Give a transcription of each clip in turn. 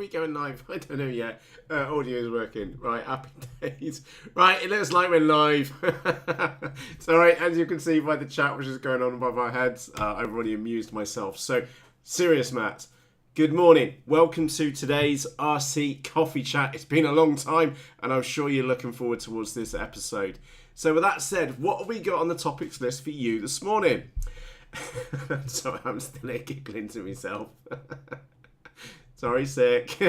we going live? I don't know yet. Audio is working. Right, happy days. Right, it looks like we're live. It's alright, as you can see by the chat which is going on above our heads, I've already amused myself. So, serious Matt, good morning. Welcome to today's RC Coffee Chat. It's been a long time, and I'm sure you're looking forward towards this episode. So with that said, what have we got on the topics list for you this morning? Sorry, I'm still here giggling to myself. Sorry, sick.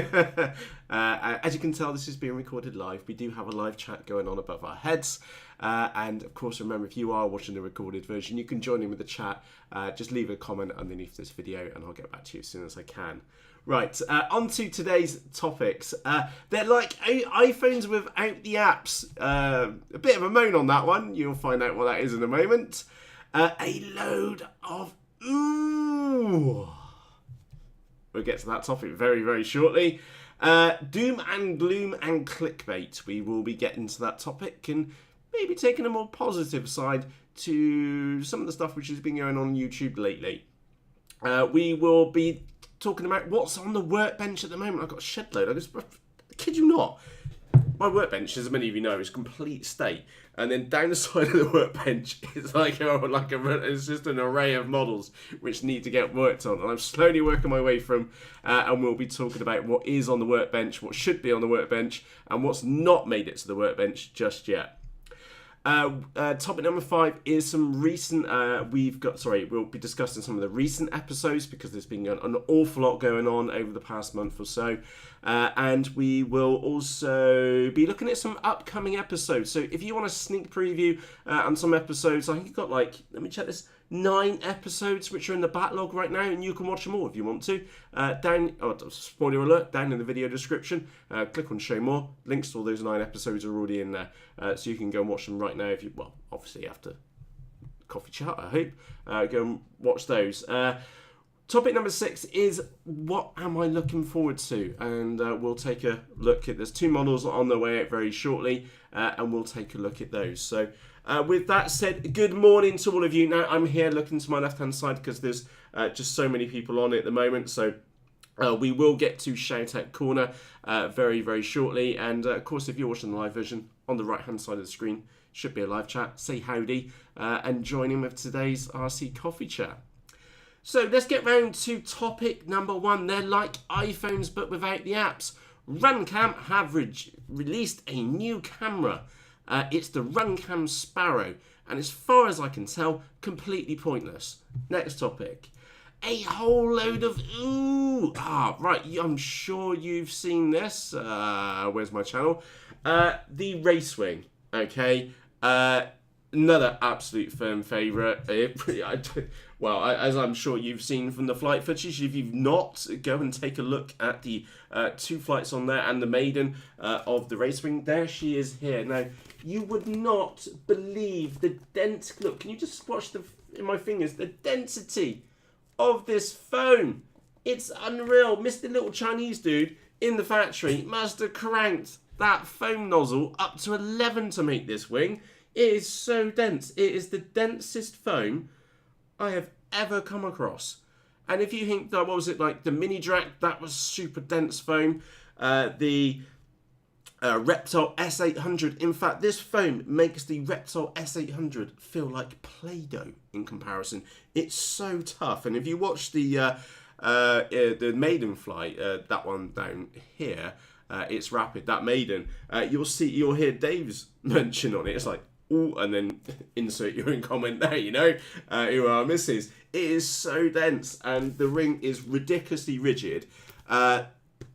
As you can tell, this is being recorded live. We do have a live chat going on above our heads. And of course, remember, if you are watching the recorded version, you can join in with the chat. Just leave a comment underneath this video and I'll get back to you as soon as I can. Right, on to today's topics. They're like iPhones without the apps. A bit of a moan on that one. You'll find out what that is in a moment. A load of ooh. We'll get to that topic very, very shortly. Doom and gloom and clickbait. We will be getting to that topic and maybe taking a more positive side to some of the stuff which has been going on YouTube lately. We will be talking about what's on the workbench at the moment. I've got a shed load. I kid you not. My workbench, as many of you know, is complete state. And then down the side of the workbench is it's just an array of models which need to get worked on. And I'm slowly working my way from, and we'll be talking about what is on the workbench, what should be on the workbench, and what's not made it to the workbench just yet. Topic number 5 is some recent, we'll be discussing some of the recent episodes because there's been an awful lot going on over the past month or so. And we will also be looking at some upcoming episodes. So if you want a sneak preview on some episodes, I think you've got let me check this, 9 episodes which are in the backlog right now, and you can watch them all if you want to. Spoiler alert, down in the video description, click on show more. Links to all those 9 episodes are already in there, so you can go and watch them right now if you, well, obviously after coffee chat, I hope. Go and watch those. Topic number 6 is what am I looking forward to, and we'll take a look at, there's 2 models on the way out very shortly, and we'll take a look at those. So with that said, good morning to all of you. Now I'm here looking to my left hand side because there's just so many people on it at the moment, so we will get to shout out corner very, very shortly. And of course, if you're watching the live version, on the right hand side of the screen should be a live chat. Say howdy and join in with today's RC Coffee Chat. So let's get round to topic number 1. They're like iPhones but without the apps. Runcam have released a new camera. It's the Runcam Sparrow, and as far as I can tell, completely pointless. Next topic. A whole load of ooh. Right, I'm sure you've seen this. Where's my channel? The Racewing, okay? Another absolute firm favourite. Well, as I'm sure you've seen from the flight footage, if you've not, go and take a look at the 2 flights on there and the maiden of the Racewing. There she is here. Now, you would not believe the look, can you just watch in my fingers, the density of this foam. It's unreal. Mr. Little Chinese dude in the factory must have cranked that foam nozzle up to 11 to make this wing. It is so dense. It is the densest foam I have ever come across. And if you think that, what was it, like the Mini Drac, that was super dense foam. The Reptile S670. In fact, this foam makes the Reptile S670 feel like Play-Doh in comparison. It's so tough. And if you watch the maiden flight, that one down here, it's rapid, that maiden, you'll hear Dave's mention on it. It's like, ooh, and then insert your own comment there, you know, who are misses. It is so dense, and the ring is ridiculously rigid.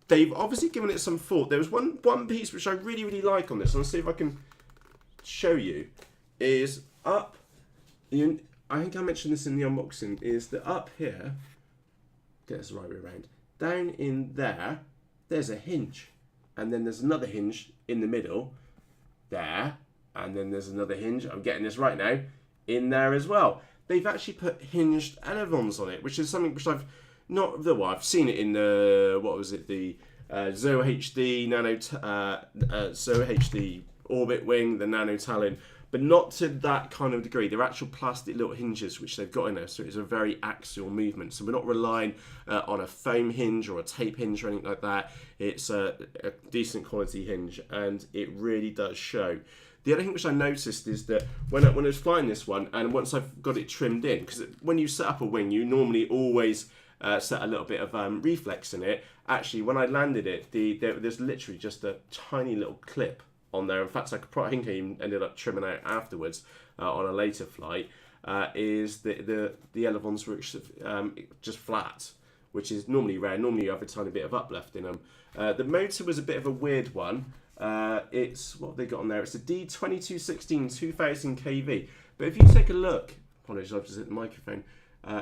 They've obviously given it some thought. There was one piece which I really, really like on this, and I'll see if I can show you, is up, I think I mentioned this in the unboxing, is that up here, get this the right way around, down in there, there's a hinge, and then there's another hinge in the middle, there, and then there's another hinge, I'm getting this right now, in there as well. They've actually put hinged elevons on it, which is something which I've seen it in the, what was it, the ZOHD ZOHD Orbit Wing, the Nano Talon, but not to that kind of degree. They're actual plastic little hinges which they've got in there, so it's a very axial movement. So we're not relying on a foam hinge or a tape hinge or anything like that. It's a decent quality hinge, and it really does show. The other thing which I noticed is that when I was flying this one, and once I've got it trimmed in, because when you set up a wing, you normally always set a little bit of reflex in it. Actually, when I landed it, there's literally just a tiny little clip on there. In fact, I think I even ended up trimming out afterwards on a later flight. Is the elevons were just flat, which is normally rare. Normally you have a tiny bit of uplift in them. The motor was a bit of a weird one. It's what have they got on there. It's a D2216 2000 kV. But if you take a look, apologies, I've just hit the microphone.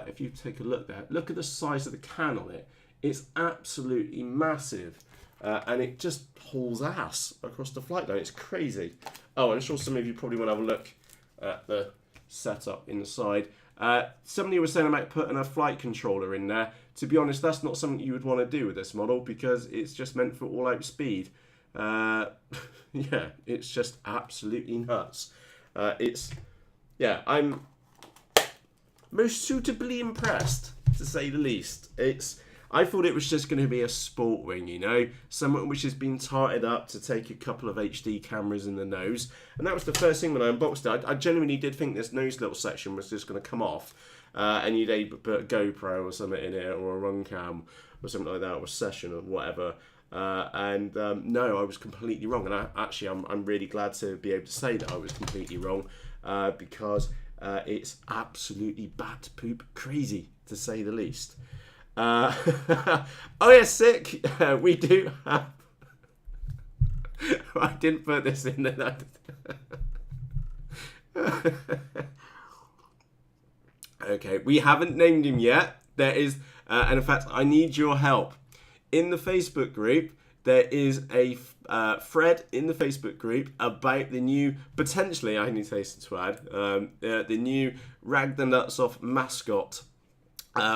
If you take a look there, look at the size of the can on it. It's absolutely massive. And it just pulls ass across the flight line. It's crazy. Oh, I'm sure some of you probably want to have a look at the setup inside. Somebody was saying about putting a flight controller in there. To be honest, that's not something you would want to do with this model because it's just meant for all-out speed. Yeah, it's just absolutely nuts. I'm most suitably impressed, to say the least. I thought it was just going to be a sport wing, you know, something which has been tarted up to take a couple of HD cameras in the nose. And that was the first thing when I unboxed it. I genuinely did think this nose little section was just going to come off, and you'd either put a GoPro or something in it, or a run cam or something like that, or a session or whatever. No, I was completely wrong. And I'm really glad to be able to say that I was completely wrong, because it's absolutely bat poop crazy, to say the least. Oh yeah, sick. We do have. I didn't put this in there. Okay, we haven't named him yet. There is, and in fact, I need your help. In the Facebook group, there is a thread in the Facebook group about the new, potentially, I need to hasten to add, the new Rag the Nuts Off mascot.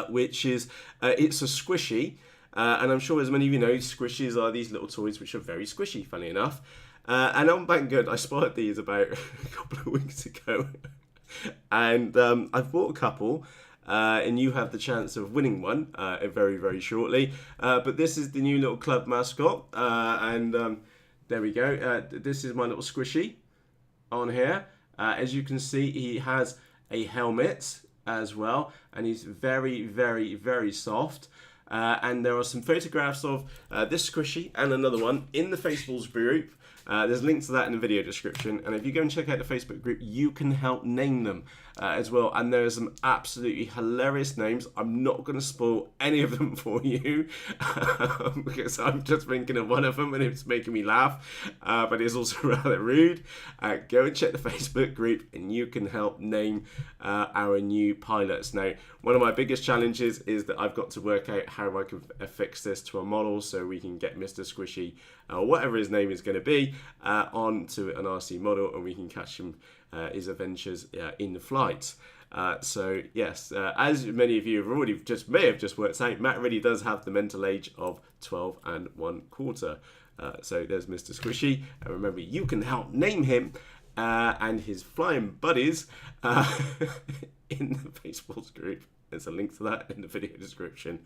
Which is, it's a squishy, and I'm sure as many of you know, squishies are these little toys which are very squishy, funny enough. And on Banggood, I spotted these about a couple of weeks ago, and I've bought a couple, and you have the chance of winning one very, very shortly. But this is the new little club mascot, and there we go. This is my little squishy on here. As you can see, he has a helmet as well, and he's very, very, very soft. And there are some photographs of this squishy and another one in the FaceBalls group. There's a link to that in the video description, and if you go and check out the Facebook group, you can help name them as well. And there are some absolutely hilarious names. I'm not going to spoil any of them for you because I'm just thinking of one of them and it's making me laugh, but it's also rather rude. Go and check the Facebook group and you can help name our new pilots. Now, one of my biggest challenges is that I've got to work out how I can affix this to a model so we can get Mr. Squishy, or whatever his name is going to be, onto an RC model, and we can catch him his adventures in the flight. So yes, as many of you have already may have just worked out, Matt really does have the mental age of 12 1/4. So there's Mr. Squishy, and remember, you can help name him and his flying buddies in the FaceBalls group. There's a link to that in the video description.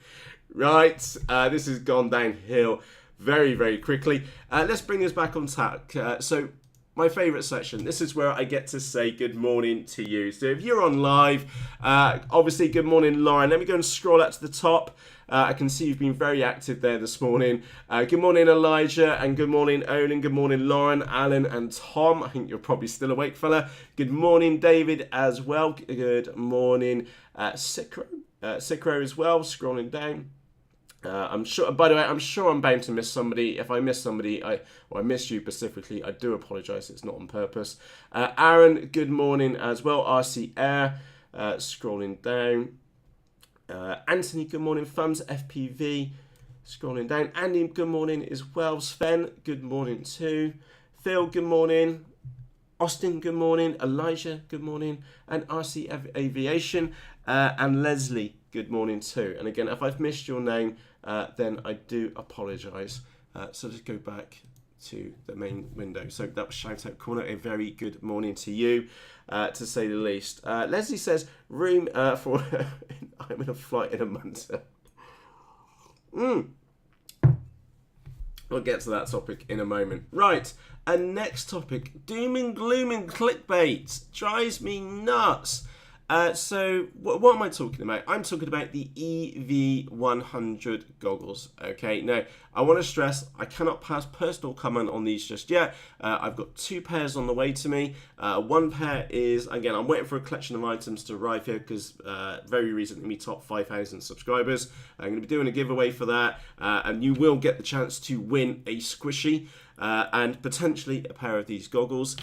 Right, this has gone downhill very, very quickly. Let's bring this back on track. So my favourite section, this is where I get to say good morning to you. So if you're on live, obviously good morning, Lauren. Let me go and scroll up to the top. I can see you've been very active there this morning. Good morning, Elijah, and good morning, Olin. Good morning, Lauren, Alan, and Tom. I think you're probably still awake, fella. Good morning, David, as well. Good morning, Sikro as well, scrolling down. I'm sure, by the way, I'm sure I'm bound to miss somebody. If I miss somebody, I miss you specifically, I do apologise. It's not on purpose. Aaron, good morning as well. RC Air, scrolling down. Anthony, good morning. Thumbs FPV, scrolling down. Andy, good morning as well. Sven, good morning too. Phil, good morning. Austin, good morning. Elijah, good morning. And RC Aviation, and Leslie, good morning too. And again, if I've missed your name, then I do apologise. So let's go back to the main window. So that was Shout Out Corner. A very good morning to you, to say the least. Leslie says, room for... I'm in a flight in a month. We'll get to that topic in a moment. Right, and next topic, doom and gloom and clickbait. Drives me nuts. So what am I talking about? I'm talking about the EV100 goggles. Okay, now I want to stress I cannot pass personal comment on these just yet. I've got 2 pairs on the way to me. One pair is, again, I'm waiting for a collection of items to arrive here because very recently we topped 5,000 subscribers. I'm going to be doing a giveaway for that, and you will get the chance to win a squishy and potentially a pair of these goggles.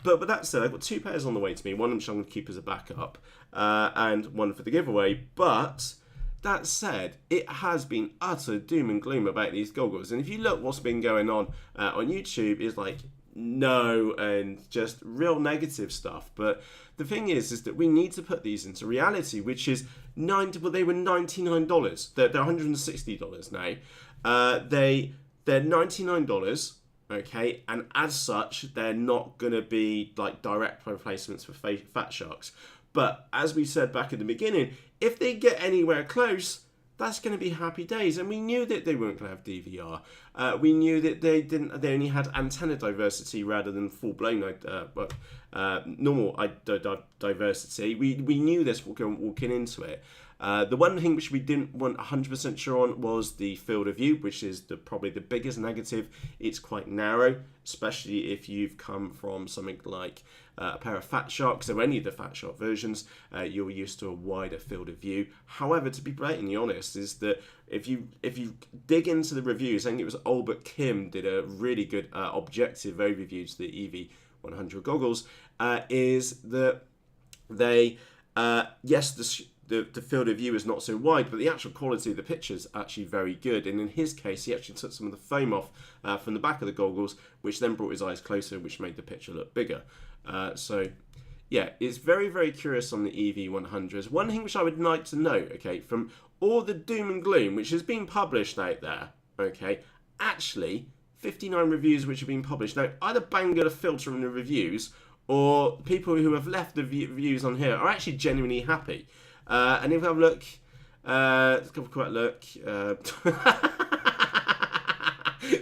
But with that said, I've got 2 pairs on the way to me, one which I'm going to keep as a backup, and one for the giveaway. But that said, it has been utter doom and gloom about these goggles. And if you look what's been going on YouTube, is like no and just real negative stuff. But the thing is that we need to put these into reality, which is well, they were $99. They're $160 now. They're $99. Okay, and as such, they're not going to be like direct replacements for Fat Sharks. But as we said back in the beginning, if they get anywhere close, that's going to be happy days. And we knew that they weren't going to have DVR. We knew that they only had antenna diversity rather than full-blown normal diversity. We knew this walking into it. The one thing which we didn't want 100% sure on was the field of view, which is probably the biggest negative. It's quite narrow, especially if you've come from something like a pair of Fat Sharks or any of the Fat Shark versions. You're used to a wider field of view. However, to be blatantly honest, is that if you dig into the reviews, I think it was Albert Kim did a really good objective overview to the EV100 goggles, is that they, yes, the field of view is not so wide, but the actual quality of the picture's actually very good. And in his case, he actually took some of the foam off from the back of the goggles, which then brought his eyes closer, which made the picture look bigger. So, yeah, it's very, very curious on the EV100s. One thing which I would like to know, okay, from all the doom and gloom which has been published out there, okay, actually, 59 reviews which have been published. Now, either bang at a filter in the reviews, or people who have left the reviews on here are actually genuinely happy. And if we have a look, let's have a quick look.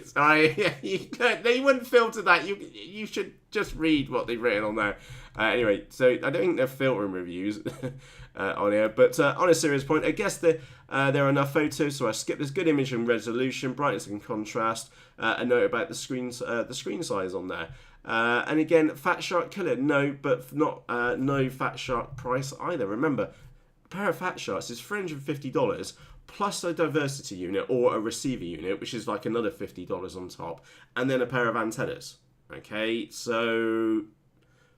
Sorry, yeah, you wouldn't filter that. You should just read what they've written on there. Anyway, so I don't think they're filtering reviews on here. But on a serious point, I guess there are enough photos, so I skipped this. Good image and resolution, brightness and contrast. A note about the screen size on there. And again, Fat Shark killer, no, but not no Fat Shark price either. Remember, a pair of Fat Sharks is $350 plus a diversity unit or a receiver unit, which is like another $50 on top, and then a pair of antennas. Okay, so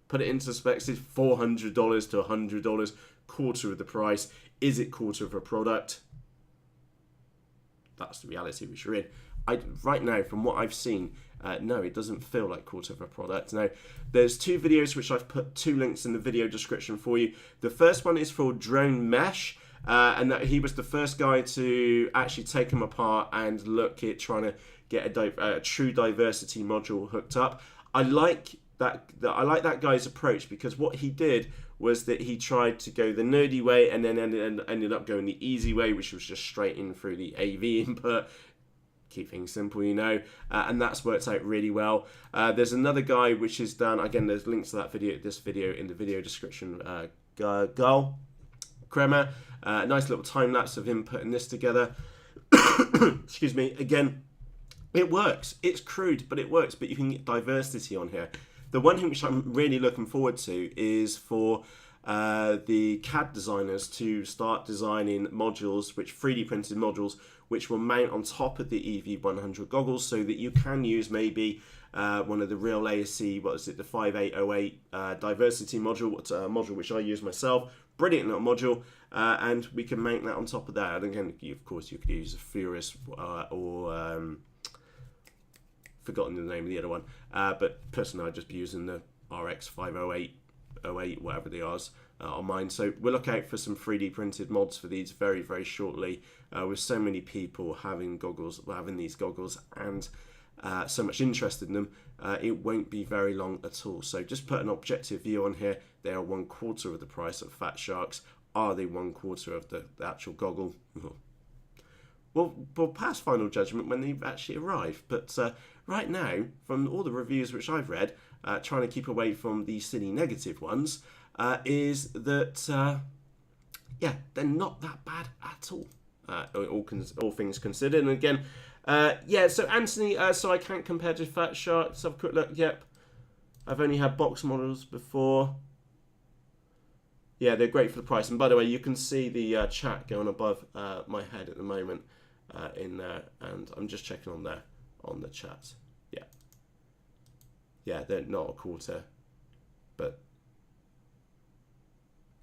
put it into perspective: $400 to $100, quarter of the price. Is it quarter of a product? That's the reality which we're in. Right now, from what I've seen, no, it doesn't feel like quarter of a product. Now, there's 2 videos which I've put 2 links in the video description for you. The first one is for Drone Mesh, and that he was the first guy to actually take them apart and look at trying to get a true diversity module hooked up. I like that guy's approach, because what he did was that he tried to go the nerdy way and then ended up going the easy way, which was just straight in through the AV input. Keep things simple, you know, and that's worked out really well. There's another guy which is done, again, there's links to this video in the video description. Gull Kremer, nice little time lapse of him putting this together. Excuse me. Again, it works. It's crude, but it works. But you can get diversity on here. The one thing which I'm really looking forward to is for the CAD designers to start designing modules, 3D printed modules, which will mount on top of the EV100 goggles, so that you can use maybe one of the real ASC, the 5808 diversity module, which I use myself. Brilliant little module, and we can mount that on top of that. And again, of course, you could use a Furious or forgotten the name of the other one, but personally, I'd just be using the RX 508, whatever they are, on mine. So we'll look out for some 3D printed mods for these very, very shortly, with so many people having these goggles and so much interest in them, it won't be very long at all. So just put an objective view on here. They are 1/4 of the price of Fat Sharks. Are they 1/4 of the actual goggle? We'll pass final judgment when they actually arrive. But right now, from all the reviews which I've read, trying to keep away from the silly negative ones, is that, yeah, they're not that bad at all, all things considered. And again, yeah, so Anthony, so I can't compare to Fat Shark. Let's have a quick look. Yep, I've only had box models before. Yeah, they're great for the price. And by the way, you can see the chat going above my head at the moment in there. And I'm just checking on there on the chat. Yeah. Yeah, they're not 1/4, but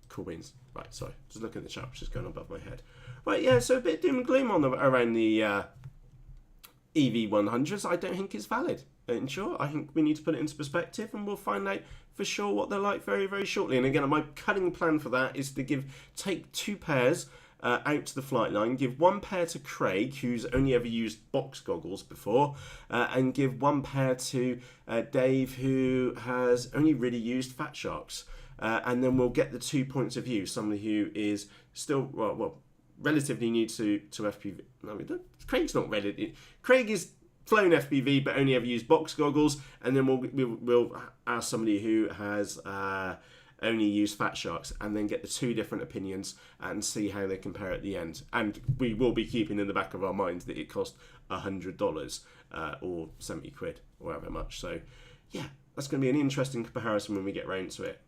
cool beans. Right, sorry. Just looking at the chat, which is going above my head. Right, yeah, so a bit doom and gloom on around the EV100s. I don't think it's valid. In short, I think we need to put it into perspective, and we'll find out for sure what they're like very, very shortly. And again, my cunning plan for that is to take 2 pairs out to the flight line, give 1 pair to Craig, who's only ever used box goggles before, and give 1 pair to Dave, who has only really used Fat Sharks. And then we'll get the 2 points of view. Somebody who is still, well relatively new to FPV. No, Craig's not relatively. Craig is flown FPV but only ever used box goggles, and then we'll ask somebody who has only used Fat Sharks, and then get the 2 different opinions and see how they compare at the end. And we will be keeping in the back of our minds that it cost $100 or 70 quid or however much. So yeah, that's going to be an interesting comparison when we get round to it.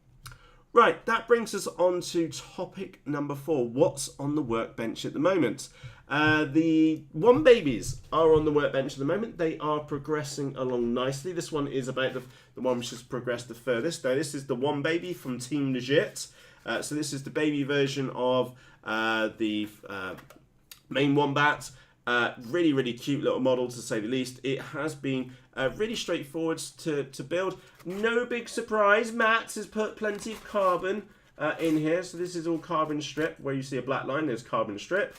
Right, that brings us on to topic number 4. What's on the workbench at the moment? The one babies are on the workbench at the moment. They are progressing along nicely. This one is about the one which has progressed the furthest. Now, this is the one baby from Team Legit. So this is the baby version of the main Wombat. Really, really cute little model, to say the least. It has been really straightforward to build. No big surprise. Matt has put plenty of carbon in here. So this is all carbon strip. Where you see a black line, there's carbon strip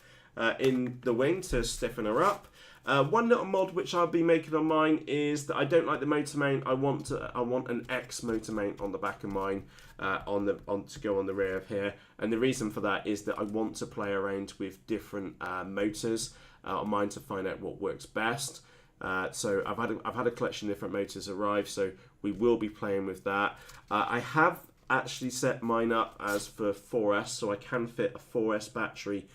in the wing to stiffen her up. One little mod which I'll be making on mine is that I don't like the motor mount. I want an X motor mount on the back of mine, to go on the rear of here. And the reason for that is that I want to play around with different motors on mine to find out what works best. So I've had a collection of different motors arrive, so we will be playing with that. I have actually set mine up as for 4S, so I can fit a 4S battery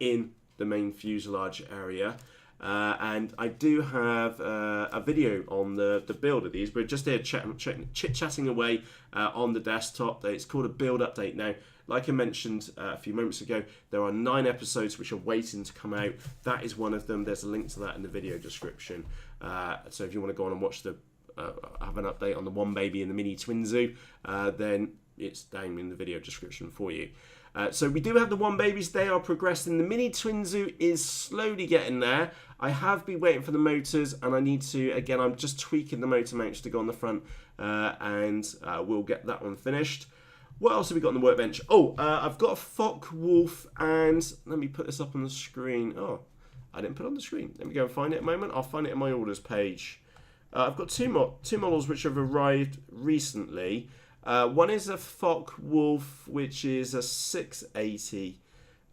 in the main fuselage area. And I do have a video on the build of these. We're just here chit-chatting away on the desktop. It's called a build update. Now, like I mentioned a few moments ago, there are 9 episodes which are waiting to come out. That is one of them. There's a link to that in the video description. So if you want to go on and watch have an update on the one baby and the mini Twinsu, then it's down in the video description for you. So we do have the one babies. They are progressing. The mini Twinsu is slowly getting there. I have been waiting for the motors, and I need to, again, I'm just tweaking the motor mounts to go on the front, and we'll get that one finished. What else have we got on the workbench? Oh, I've got a Fock Wolf, and let me put this up on the screen. Oh, I didn't put it on the screen. Let me go and find it a moment. I'll find it in my orders page. I've got two models which have arrived recently. One is a Fock Wolf, which is a 680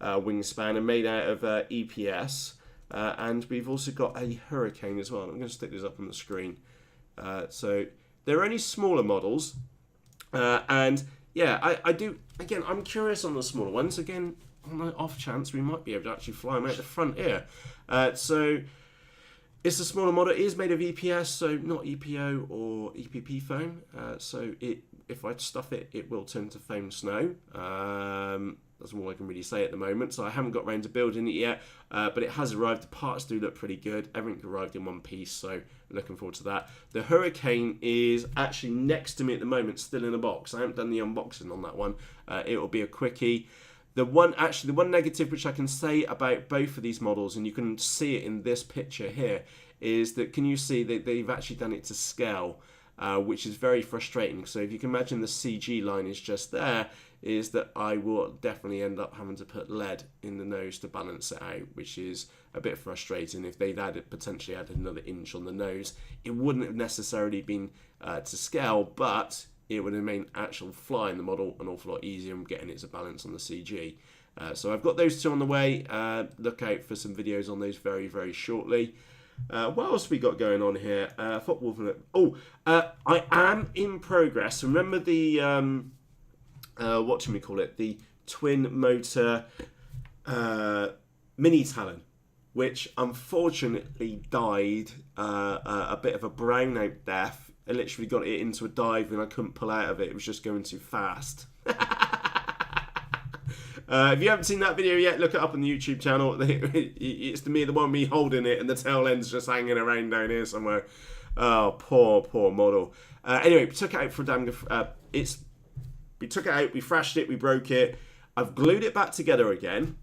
wingspan and made out of EPS. And we've also got a Hurricane as well. I'm going to stick this up on the screen. So they're only smaller models. And yeah, I do, again, I'm curious on the smaller ones. Again, on the off chance, we might be able to actually fly them out the front here. So it's a smaller model. It is made of EPS, so not EPO or EPP foam. So if I stuff it, it will turn to foam snow. That's all I can really say at the moment. So I haven't got around to building it yet, but it has arrived. The parts do look pretty good. Everything arrived in one piece, so looking forward to that. The Hurricane is actually next to me at the moment, still in a box. I haven't done the unboxing on that one. It will be a quickie. The one negative which I can say about both of these models, and you can see it in this picture here, is that, can you see that they've actually done it to scale? which is very frustrating. So if you can imagine the CG line is just there, is that I will definitely end up having to put lead in the nose to balance it out, which is a bit frustrating. If they'd potentially added another inch on the nose, it wouldn't have necessarily been to scale, but it would have made actual flying the model an awful lot easier and getting it to balance on the CG. So I've got those two on the way. Look out for some videos on those very, very shortly. What else we got going on here? Football. I am in progress. Remember the what do we call it? The twin motor mini Talon, which unfortunately died a bit of a brownout death. I literally got it into a dive and I couldn't pull out of it. It was just going too fast. If you haven't seen that video yet, look it up on the YouTube channel. It's the one me holding it and the tail end's just hanging around down here somewhere. Oh, poor model. Anyway, we took it out for a damn good... we took it out, we thrashed it, we broke it. I've glued it back together again.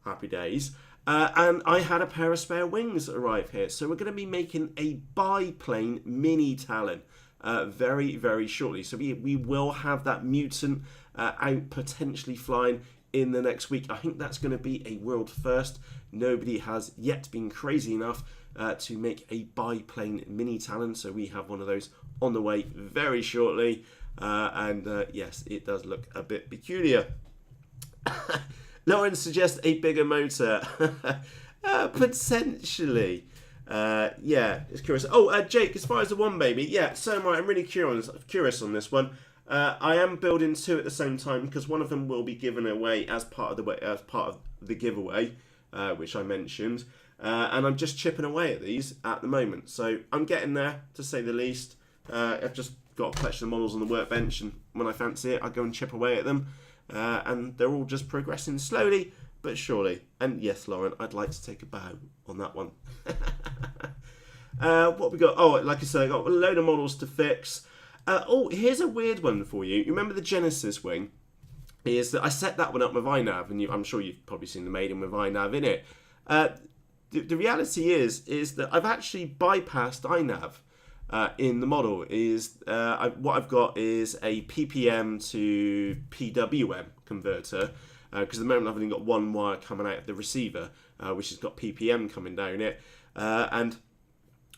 Happy days. And I had a pair of spare wings arrive here. So we're going to be making a biplane mini Talon very, very shortly. So we will have that mutant out potentially flying in the next week. I think that's going to be a world first. Nobody has yet been crazy enough to make a biplane mini Talon. So we have one of those on the way very shortly. Yes, it does look a bit peculiar. Lauren suggests a bigger motor. Potentially. Yeah, it's curious. Oh, Jake, as far as the one baby, yeah, so am I. I'm really curious on this one. I am building two at the same time because one of them will be given away as part of the giveaway, which I mentioned. And I'm just chipping away at these at the moment. So I'm getting there, to say the least. I've just got a collection of models on the workbench, and when I fancy it, I go and chip away at them. And they're all just progressing slowly but surely. And yes, Lauren, I'd like to take a bow on that one. What we got? Oh, like I said, I got a load of models to fix. Oh, here's a weird one for you. You remember the Genesis wing? Is that I set that one up with iNav, and I'm sure you've probably seen the Maiden with iNav in it. The reality is that I've actually bypassed iNav. In the model what I've got is a PPM to PWM converter, because at the moment I've only got one wire coming out of the receiver, which has got PPM coming down it, and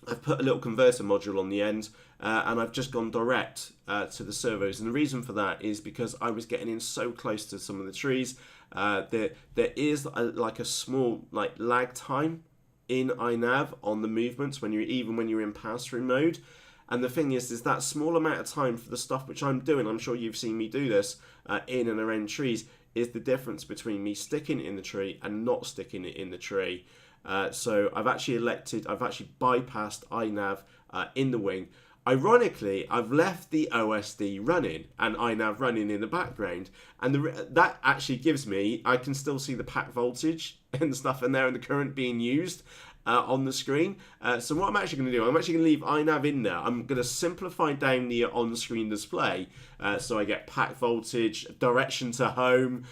I've put a little converter module on the end, and I've just gone direct to the servos. And the reason for that is because I was getting in so close to some of the trees. There is like a small lag time in iNav on the movements when you're in pass-through mode. And the thing is that small amount of time for the stuff which I'm doing, I'm sure you've seen me do this in and around trees, is the difference between me sticking it in the tree and not sticking it in the tree. So I've actually bypassed iNav in the wing. Ironically, I've left the OSD running and iNav running in the background, and that actually gives me, I can still see the pack voltage and stuff in there and the current being used on the screen. So what I'm actually going to do, I'm actually going to leave iNav in there. I'm going to simplify down the on-screen display so I get pack voltage, direction to home,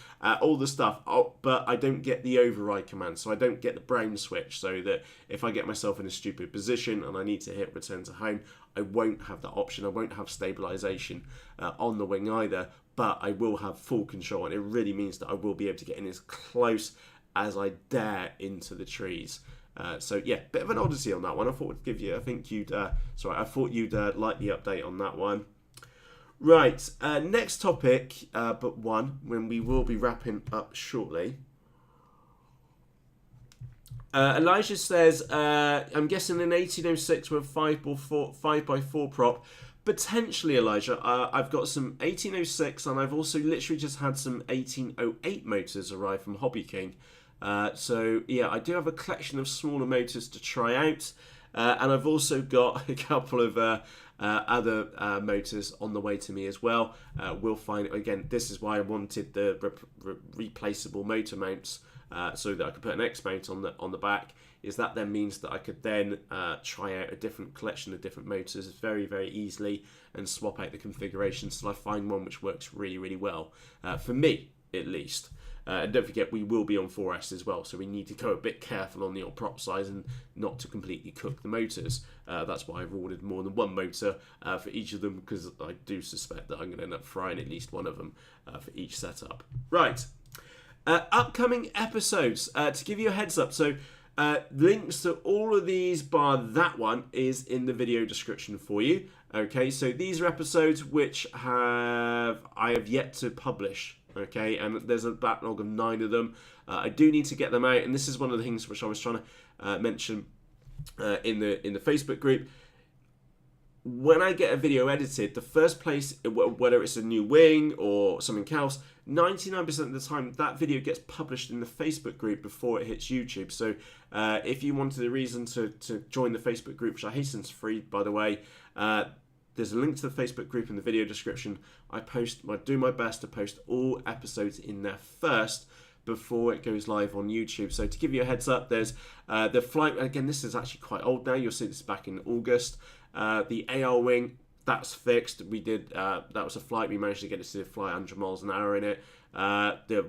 all the stuff, but I don't get the override command, so I don't get the brown switch, so that if I get myself in a stupid position and I need to hit return to home, I won't have that option. I won't have stabilization on the wing either, but I will have full control, and it really means that I will be able to get in as close as I dare into the trees. So yeah, bit of an odyssey on that one. I thought I'd give you, I thought you'd like the update on that one. Right, next topic, but one when we will be wrapping up shortly. Elijah says, I'm guessing an 1806 with 5x4 prop. Potentially, Elijah. I've got some 1806, and I've also literally just had some 1808 motors arrive from Hobby King. So yeah, I do have a collection of smaller motors to try out, and I've also got a couple of other motors on the way to me as well. We'll find, again, this is why I wanted the replaceable motor mounts, so that I could put an X mount on the back. Is that then means that I could then try out a different collection of different motors very, very easily and swap out the configurations till I find one which works really, really well, for me at least. And don't forget, we will be on 4S as well, so we need to go a bit careful on the old prop size and not to completely cook the motors. That's why I've ordered more than one motor for each of them, because I do suspect that I'm going to end up frying at least one of them for each setup. Right, upcoming episodes, to give you a heads up, so links to all of these bar that one is in the video description for you. Okay, so these are episodes which I have yet to publish. Okay, and there's a backlog of 9 of them. I do need to get them out, and this is one of the things which I was trying to mention in the Facebook group. When I get a video edited, the first place, whether it's a new wing or something else, 99% of the time that video gets published in the Facebook group before it hits YouTube. So if you wanted a reason to join the Facebook group, which I hasten to free, by the way, there's a link to the Facebook group in the video description. I do my best to post all episodes in there first before it goes live on YouTube. So to give you a heads up, there's the flight. Again, this is actually quite old now. You'll see this back in August. The AR wing, that's fixed. We did, that was a flight. We managed to get it to fly 100 miles an hour in it.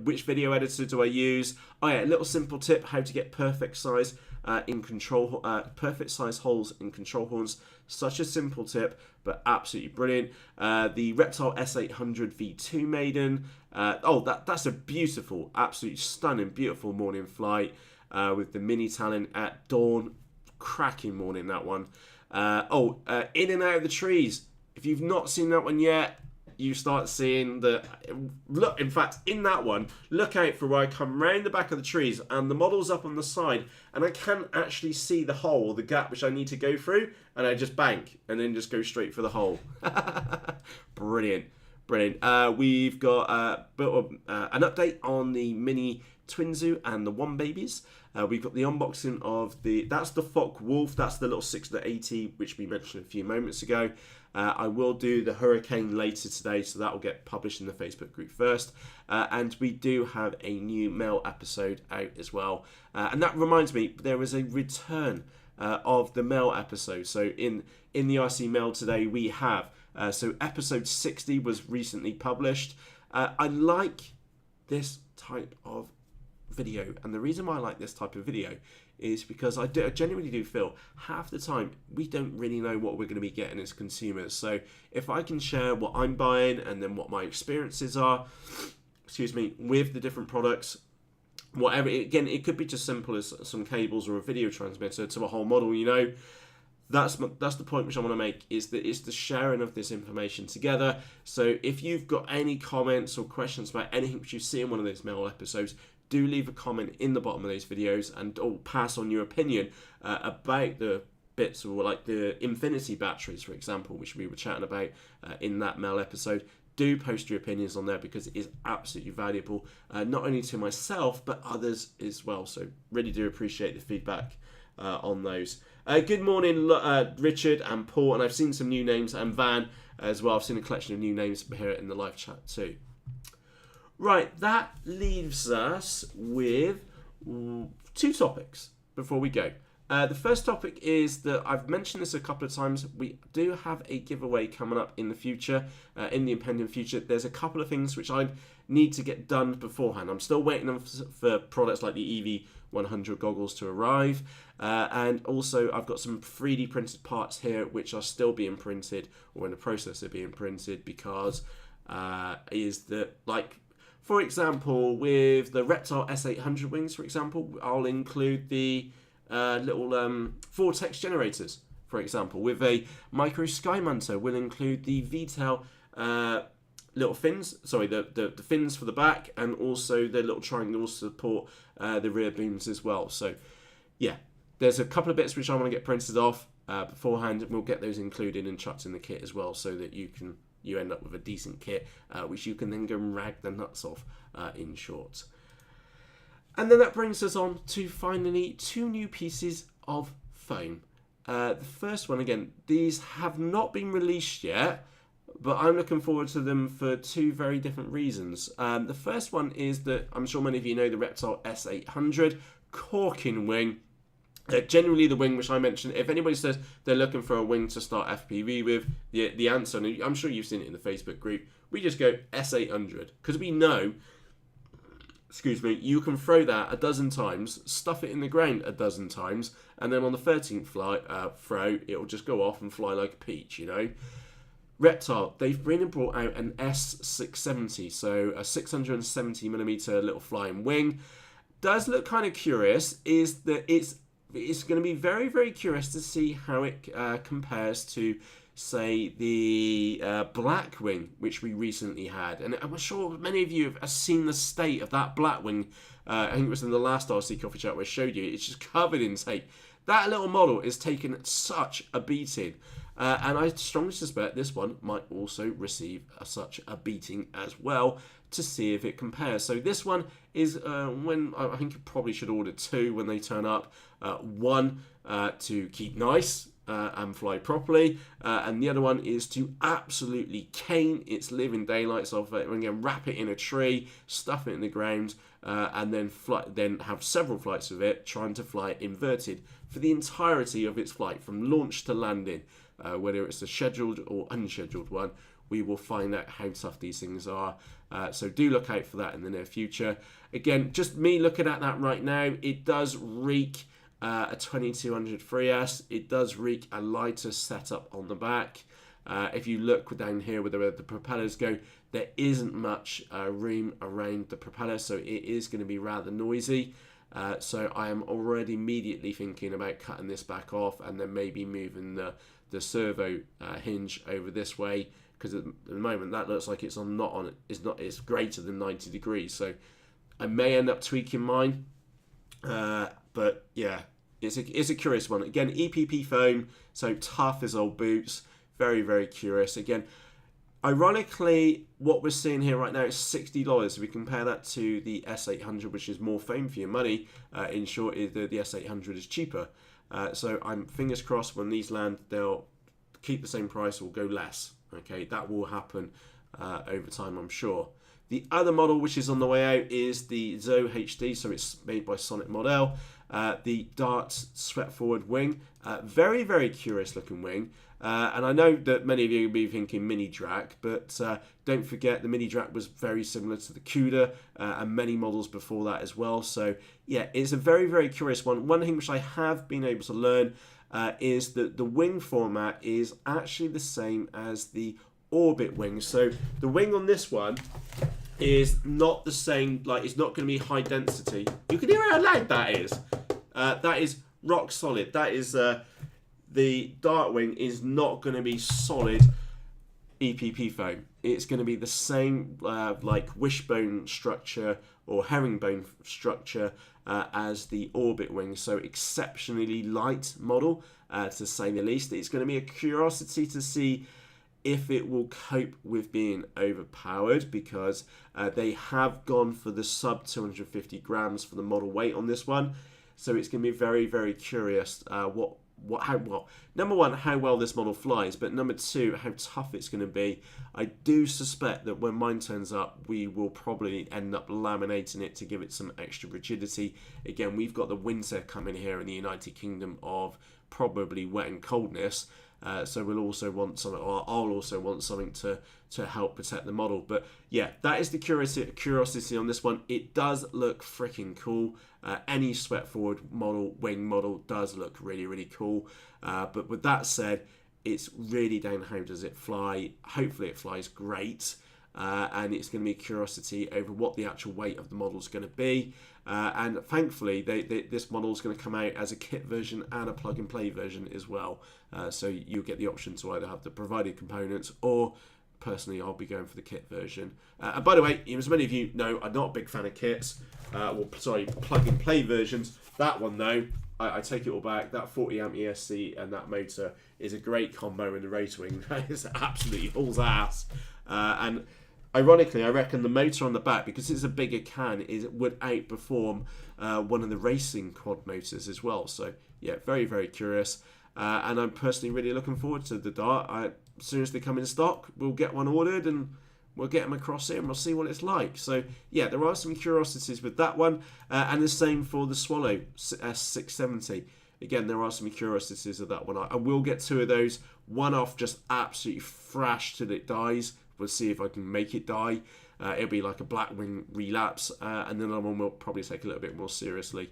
Which video editor do I use? Oh yeah, a little simple tip, how to get perfect size perfect size holes in control horns. Such a simple tip, but absolutely brilliant. The Reptile S670 V2 Maiden. That's a beautiful, absolutely stunning, beautiful morning flight with the mini talon at dawn. Cracking morning, that one. In and out of the trees. If you've not seen that one yet, you start seeing look, in fact, in that one, look out for where I come round the back of the trees and the model's up on the side and I can't actually see the hole or the gap which I need to go through, and I just bank and then just go straight for the hole. Brilliant. We've got an update on the mini Twinsu and the One Babies. We've got the unboxing of that's the Fock Wolf, that's the little 680 which we mentioned a few moments ago. I will do the Hurricane later today, so that will get published in the Facebook group first. And we do have a new mail episode out as well. And that reminds me, there is a return of the mail episode. So in the RC mail today we have, so episode 60 was recently published. I like this type of video, and the reason why I like this type of video is because I genuinely do feel half the time we don't really know what we're going to be getting as consumers. So if I can share what I'm buying and then what my experiences are, with the different products, whatever, again, it could be just simple as some cables or a video transmitter to a whole model, you know. That's the point which I want to make, is that it's the sharing of this information together. So if you've got any comments or questions about anything which you see in one of those mail episodes, do leave a comment in the bottom of those videos and pass on your opinion about the bits, or like the infinity batteries, for example, which we were chatting about in that mail episode. Do post your opinions on there, because it is absolutely valuable, not only to myself but others as well. So really do appreciate the feedback on those. Good morning, Richard and Paul, and I've seen some new names, and Van as well. I've seen a collection of new names here in the live chat too. Right, that leaves us with 2 topics before we go. The first topic is that I've mentioned this a couple of times. We do have a giveaway coming up in the future, in the impending future. There's a couple of things which I need to get done beforehand. I'm still waiting for products like the EV100 goggles to arrive. And also I've got some 3D printed parts here which are still being printed, or in the process of being printed, because for example, with the Reptile S670 wings, for example, I'll include the little vortex generators, for example. With a Micro Sky Munter, we'll include the V-tail little fins, the fins for the back, and also the little triangles to support the rear beams as well. So, yeah, there's a couple of bits which I want to get printed off beforehand, and we'll get those included and chucked in the kit as well, so that you end up with a decent kit, which you can then go and rag the nuts off, in short. And then that brings us on to finally 2 new pieces of foam. The first one, again, these have not been released yet, but I'm looking forward to them for 2 very different reasons. The first one is that I'm sure many of you know the Reptile S670 corking wing. Generally the wing which I mentioned, if anybody says they're looking for a wing to start FPV with, the answer, and I'm sure you've seen it in the Facebook group, we just go S670, because we know, excuse me, you can throw that a dozen times, stuff it in the ground a dozen times, and then on the 13th throw, it'll just go off and fly like a peach, you know. Reptile, they've brought out an S670, so a 670mm little flying wing. Does look kind of curious, is that it's going to be very, very curious to see how it compares to, say, the black wing, which we recently had. And I'm sure many of you have seen the state of that black wing. I think it was in the last RC Coffee Chat where I showed you. It's just covered in tape. That little model is taking such a beating. And I strongly suspect this one might also receive such a beating as well, to see if it compares. So this one is when I think you probably should order two when they turn up. One to keep nice and fly properly, and the other one is to absolutely cane its living daylights off it. And again, wrap it in a tree, stuff it in the ground, and then have several flights of it, trying to fly inverted for the entirety of its flight, from launch to landing. Whether it's a scheduled or unscheduled one, we will find out how tough these things are. So do look out for that in the near future. Again, just me looking at that right now, it does reek a 2200 3S. It does reek a lighter setup on the back. If you look down here where the propellers go, there isn't much room around the propeller, so it is going to be rather noisy. So I am already immediately thinking about cutting this back off and then maybe moving the servo hinge over this way, because at the moment that looks like it's it's greater than 90 degrees. So I may end up tweaking mine, but yeah, it's a curious one. Again, EPP foam, so tough as old boots. Very, very curious. Again, ironically, what we're seeing here right now is $60. If we compare that to the S800, which is more foam for your money, in short, the S800 is cheaper. So I'm fingers crossed when these land, they'll keep the same price or go less. Okay, that will happen over time, I'm sure. The other model which is on the way out is the ZOHD, so it's made by Sonic Model. The Dart Sweepforward wing. Very, very curious looking wing. And I know that many of you will be thinking mini Drac, but don't forget the mini Drac was very similar to the CUDA and many models before that as well. So yeah, it's a very, very curious one. One thing which I have been able to learn is that the wing format is actually the same as the Orbit wing. So the wing on this one is not the same, like it's not going to be high density. You can hear how loud that is. That is rock solid. That is the Dart wing is not going to be solid EPP foam. It's going to be the same like wishbone structure or herringbone structure as the Orbit wing. So exceptionally light model, to say the least. It's going to be a curiosity to see if it will cope with being overpowered, because they have gone for the sub 250 grams for the model weight on this one. So it's going to be very, very curious number one, how well this model flies, but number two, how tough it's going to be. I do suspect that when mine turns up, we will probably end up laminating it to give it some extra rigidity. Again, we've got the winter coming here in the United Kingdom of probably wet and coldness. So we'll also want something, or I'll also want something to help protect the model. But yeah, that is the curiosity on this one. It does look freaking cool. Any Sweepforward model, wing model, does look really, really cool. But with that said, it's really down how does it fly. Hopefully it flies great. And it's going to be a curiosity over what the actual weight of the model is going to be. And thankfully, this model is going to come out as a kit version and a plug-and-play version as well. So you'll get the option to either have the provided components, or personally, I'll be going for the kit version. And by the way, as many of you know, I'm not a big fan of kits. Plug-and-play versions. That one, though, I take it all back. That 40 amp ESC and that motor is a great combo in the race wing. That is absolutely hauls ass. And ironically, I reckon the motor on the back, because it's a bigger can, would outperform one of the racing quad motors as well. So yeah, very, very curious. And I'm personally really looking forward to the Dart. As soon as they come in stock, we'll get one ordered and we'll get them across here and we'll see what it's like. So yeah, there are some curiosities with that one. And the same for the Swallow S670. Again, there are some curiosities of that one. I will get two of those. One off just absolutely thrashed till it dies. We'll see if I can make it die. It'll be like a black wing relapse, and the other one will probably take a little bit more seriously.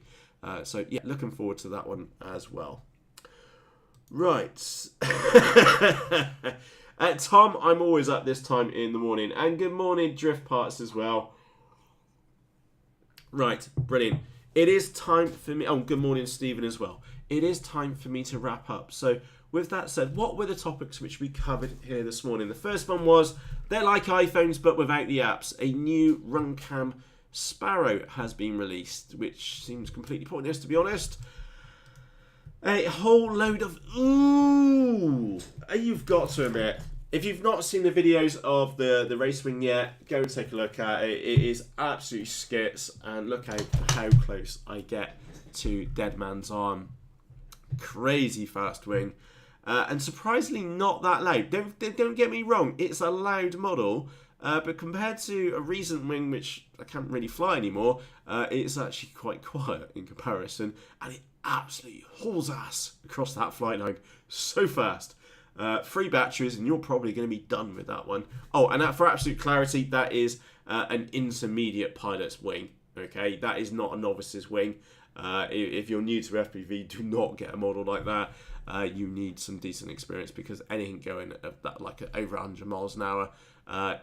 So yeah, looking forward to that one as well. Right. Tom, I'm always up this time in the morning. And good morning, Drift Parts as well. Right, brilliant. It is time for me... Oh, good morning, Stephen, as well. It is time for me to wrap up. So with that said, what were the topics which we covered here this morning? The first one was, they're like iPhones but without the apps. A new Runcam Sparrow has been released, which seems completely pointless, to be honest. A whole load of... Ooh! You've got to admit, if you've not seen the videos of the race wing yet, go and take a look at it. It is absolutely skits, and look how close I get to Dead Man's Arm. Crazy fast wing. And surprisingly not that loud. Don't get me wrong, it's a loud model, but compared to a recent wing, which I can't really fly anymore, it's actually quite quiet in comparison, and it absolutely hauls ass across that flight line so fast. 3 batteries, and you're probably going to be done with that one. Oh, and that, for absolute clarity, that is an intermediate pilot's wing. Okay, that is not a novice's wing. If you're new to FPV, do not get a model like that. You need some decent experience, because anything going at that, like over 100 miles an hour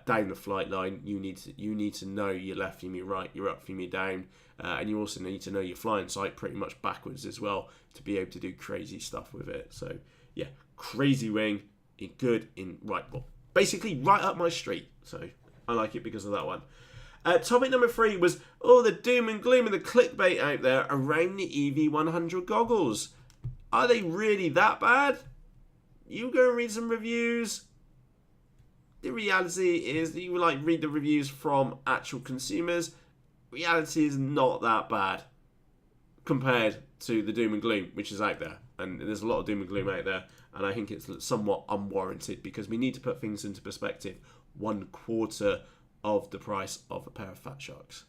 down the flight line, you need to know your left from your right, your up from your down, and you also need to know your flying sight pretty much backwards as well to be able to do crazy stuff with it. So yeah, crazy wing, basically right up my street. So I like it because of that one. Topic number 3 was all the doom and gloom and the clickbait out there around the EV100 goggles. Are they really that bad? You go and read some reviews. The reality is that you read the reviews from actual consumers. Reality is not that bad compared to the doom and gloom which is out there. And there's a lot of doom and gloom out there, and I think it's somewhat unwarranted, because we need to put things into perspective. 1/4 of the price of a pair of Fat Sharks.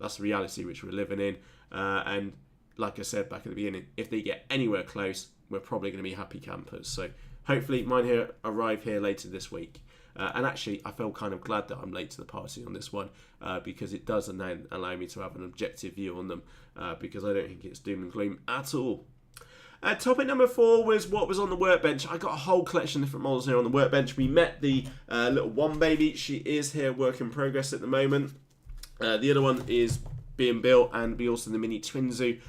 That's the reality which we're living in, and like I said back at the beginning, if they get anywhere close, we're probably going to be happy campers. So hopefully mine arrive here later this week. And actually, I feel kind of glad that I'm late to the party on this one, because it does then allow me to have an objective view on them, because I don't think it's doom and gloom at all. Topic number 4 was what was on the workbench. I got a whole collection of different models here on the workbench. We met the little one baby. She is here, work in progress at the moment. The other one is being built, and we also, the mini Twinsu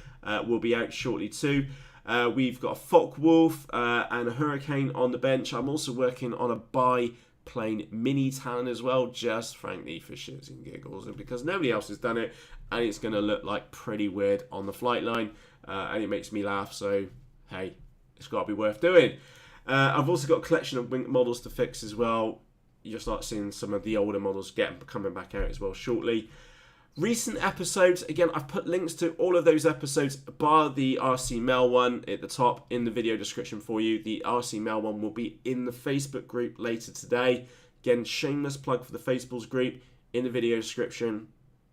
will be out shortly too. We've got a Fock Wolf and a Hurricane on the bench. I'm also working on a biplane mini Talon as well, just frankly for shits and giggles, and because nobody else has done it, and it's going to look like pretty weird on the flight line, and it makes me laugh, so hey, it's got to be worth doing. I've also got a collection of wing models to fix as well. You'll start seeing some of the older models coming back out as well shortly. Recent episodes, again, I've put links to all of those episodes, bar the RC Mail one at the top in the video description for you. The RC Mail one will be in the Facebook group later today. Again, shameless plug for the FaceBalls group in the video description.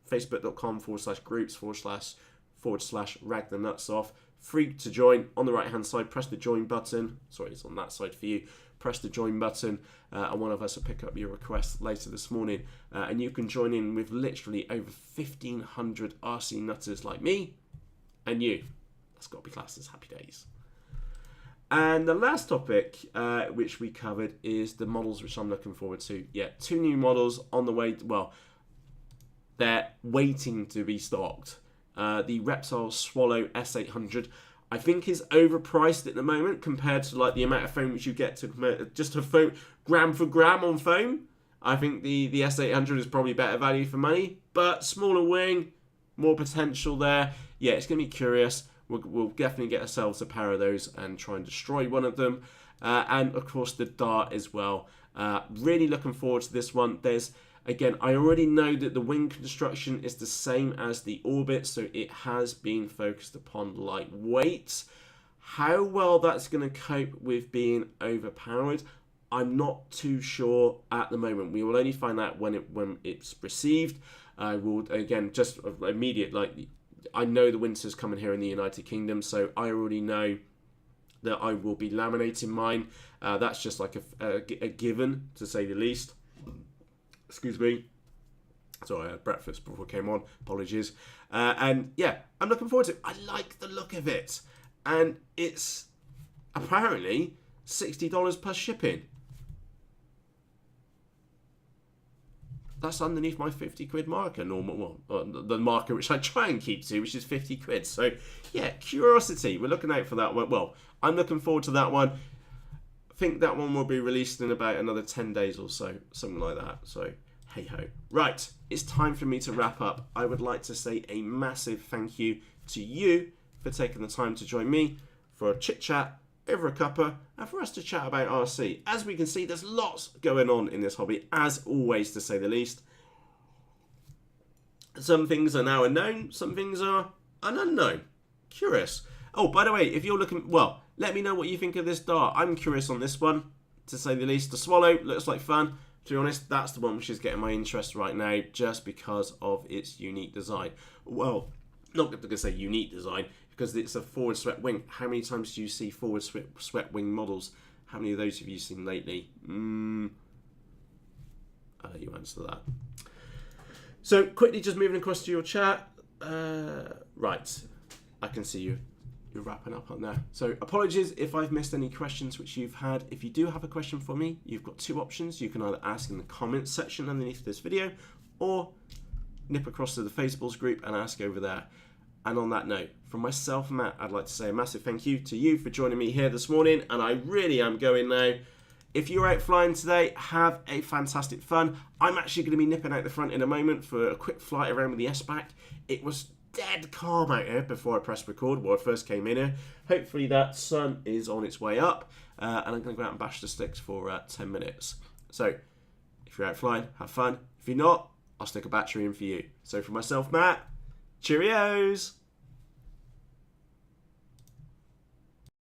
Facebook.com/groups/rag the nuts off. Free to join. On the right hand side, press the join button. Sorry, it's on that side for you. Press the join button, and one of us will pick up your request later this morning, and you can join in with literally over 1,500 RC nutters like me and you. That's got to be classed as happy days. And the last topic which we covered is the models which I'm looking forward to. Yeah, 2 new models on the way. Well, they're waiting to be stocked. The Reptile Swallow S670, I think, is overpriced at the moment compared to like the amount of foam which you get to just a foam gram for gram on foam. I think the S670 is probably better value for money, but smaller wing, more potential there. Yeah, it's going to be curious. We'll definitely get ourselves a pair of those and try and destroy one of them. And of course the Dart as well. Really looking forward to this one. Again, I already know that the wing construction is the same as the Orbit, so it has been focused upon lightweight. How well that's going to cope with being overpowered, I'm not too sure at the moment. We will only find out when it's received. I will, again, just immediate, I know the winter's coming here in the United Kingdom, so I already know that I will be laminating mine. That's just like a given, to say the least. Excuse me. Sorry, I had breakfast before I came on. Apologies. And yeah, I'm looking forward to it. I like the look of it. And it's apparently $60 plus shipping. That's underneath my 50 quid marker, normal the marker which I try and keep to, which is 50 quid. So yeah, Curiosity, we're looking out for that one. Well, I'm looking forward to that one. I think that one will be released in about another 10 days or so, something like that. So hey ho. Right, it's time for me to wrap up. I would like to say a massive thank you to you for taking the time to join me for a chit chat over a cuppa and for us to chat about RC. As we can see, there's lots going on in this hobby, as always, to say the least. Some things are now a known, some things are an unknown. Curious. Oh, by the way, if you're looking, well, let me know what you think of this dart. I'm curious on this one, to say the least. The Swallow looks like fun. To be honest, that's the one which is getting my interest right now, just because of its unique design. Well, not going to say unique design, because it's a forward swept wing. How many times do you see forward swept wing models? How many of those have you seen lately? I'll let you answer that. So quickly just moving across to your chat. Right, I can see you're wrapping up on there. So apologies if I've missed any questions which you've had. If you do have a question for me, you've got two options. You can either ask in the comments section underneath this video, or nip across to the FaceBalls group and ask over there. And on that note, from myself, Matt, I'd like to say a massive thank you to you for joining me here this morning, and I really am going now. If you're out flying today, have a fantastic fun. I'm actually going to be nipping out the front in a moment for a quick flight around with the S-Back. It was dead calm out here before I pressed record when I first came in here. Hopefully that sun is on its way up, and I'm going to go out and bash the sticks for 10 minutes. So if you're out flying, have fun. If you're not, I'll stick a battery in for you. So for myself, Matt, cheerios!